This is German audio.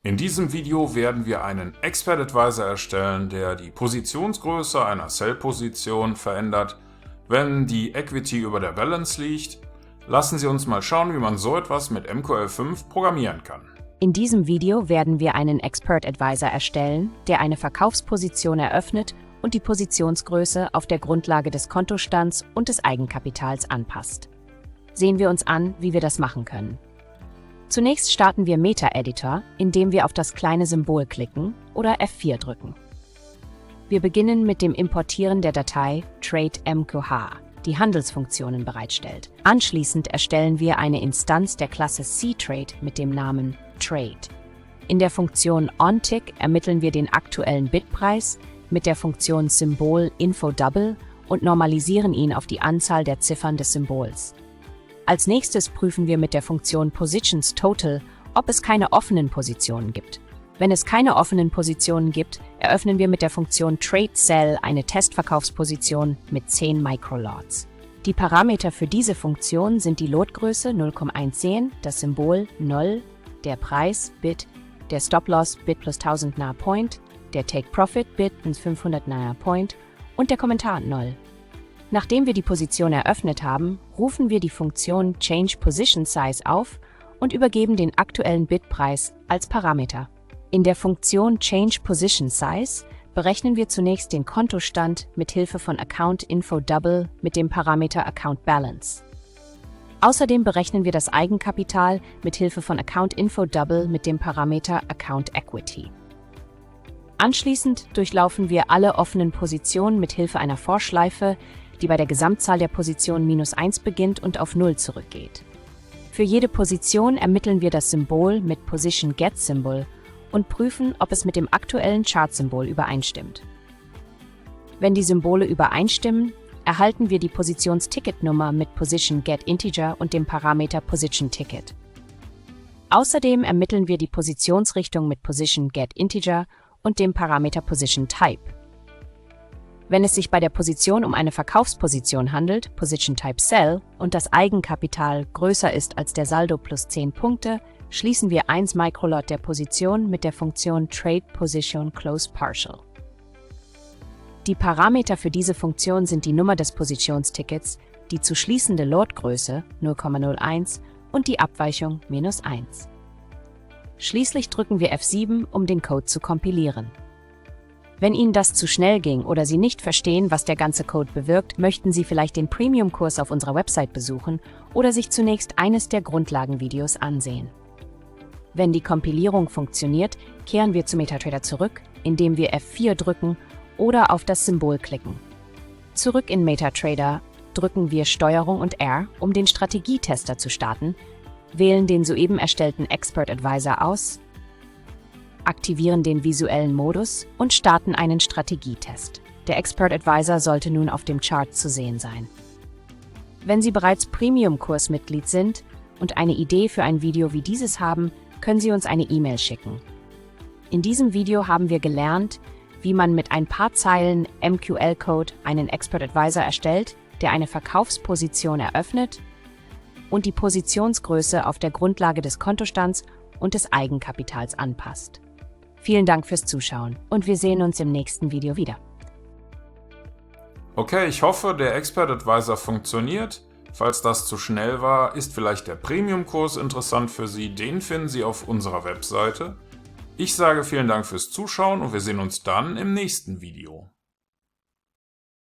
In diesem Video werden wir einen Expert Advisor erstellen, der die Positionsgröße einer Sell-Position verändert, wenn die Equity über der Balance liegt. Lassen Sie uns mal schauen, wie man so etwas mit MQL5 programmieren kann. In diesem Video werden wir einen Expert Advisor erstellen, der eine Verkaufsposition eröffnet und die Positionsgröße auf der Grundlage des Kontostands und des Eigenkapitals anpasst. Sehen wir uns an, wie wir das machen können. Zunächst starten wir Meta-Editor, indem wir auf das kleine Symbol klicken oder F4 drücken. Wir beginnen mit dem Importieren der Datei TradeMQH, die Handelsfunktionen bereitstellt. Anschließend erstellen wir eine Instanz der Klasse cTrade mit dem Namen Trade. In der Funktion OnTick ermitteln wir den aktuellen Bitpreis mit der Funktion Symbol InfoDouble und normalisieren ihn auf die Anzahl der Ziffern des Symbols. Als nächstes prüfen wir mit der Funktion PositionsTotal, ob es keine offenen Positionen gibt. Wenn es keine offenen Positionen gibt, eröffnen wir mit der Funktion TradeSell eine Testverkaufsposition mit 10 Microlots. Die Parameter für diese Funktion sind die Lotgröße 0,110, das Symbol 0, der Preis Bit, der Stop-Loss Bit plus 1000 nahe Point, der Take-Profit Bit plus 500 nahe Point und der Kommentar 0. Nachdem wir die Position eröffnet haben, rufen wir die Funktion ChangePositionSize auf und übergeben den aktuellen Bitpreis als Parameter. In der Funktion ChangePositionSize berechnen wir zunächst den Kontostand mit Hilfe von AccountInfoDouble mit dem Parameter AccountBalance. Außerdem berechnen wir das Eigenkapital mit Hilfe von AccountInfoDouble mit dem Parameter AccountEquity. Anschließend durchlaufen wir alle offenen Positionen mit Hilfe einer For-Schleife, die bei der Gesamtzahl der Positionen -1 beginnt und auf 0 zurückgeht. Für jede Position ermitteln wir das Symbol mit PositionGetSymbol und prüfen, ob es mit dem aktuellen Chartsymbol übereinstimmt. Wenn die Symbole übereinstimmen, erhalten wir die Positionsticketnummer mit PositionGetInteger und dem Parameter PositionTicket. Außerdem ermitteln wir die Positionsrichtung mit PositionGetInteger und dem Parameter PositionType. Wenn es sich bei der Position um eine Verkaufsposition handelt, PositionTypeSell, und das Eigenkapital größer ist als der Saldo plus 10 Punkte, schließen wir 1 Microlot der Position mit der Funktion TradePositionClosePartial. Die Parameter für diese Funktion sind die Nummer des Positionstickets, die zu schließende Lotgröße 0,01 und die Abweichung -1. Schließlich drücken wir F7, um den Code zu kompilieren. Wenn Ihnen das zu schnell ging oder Sie nicht verstehen, was der ganze Code bewirkt, möchten Sie vielleicht den Premium-Kurs auf unserer Website besuchen oder sich zunächst eines der Grundlagenvideos ansehen. Wenn die Kompilierung funktioniert, kehren wir zu MetaTrader zurück, indem wir F4 drücken oder auf das Symbol klicken. Zurück in MetaTrader drücken wir STRG und R, um den Strategietester zu starten, wählen den soeben erstellten Expert Advisor aus, aktivieren den visuellen Modus und starten einen Strategietest. Der Expert Advisor sollte nun auf dem Chart zu sehen sein. Wenn Sie bereits Premium-Kursmitglied sind und eine Idee für ein Video wie dieses haben, können Sie uns eine E-Mail schicken. In diesem Video haben wir gelernt, wie man mit ein paar Zeilen MQL-Code einen Expert Advisor erstellt, der eine Verkaufsposition eröffnet und die Positionsgröße auf der Grundlage des Kontostands und des Eigenkapitals anpasst. Vielen Dank fürs Zuschauen und wir sehen uns im nächsten Video wieder. Okay, ich hoffe, der Expert Advisor funktioniert. Falls das zu schnell war, ist vielleicht der Premium-Kurs interessant für Sie. Den finden Sie auf unserer Webseite. Ich sage vielen Dank fürs Zuschauen und wir sehen uns dann im nächsten Video.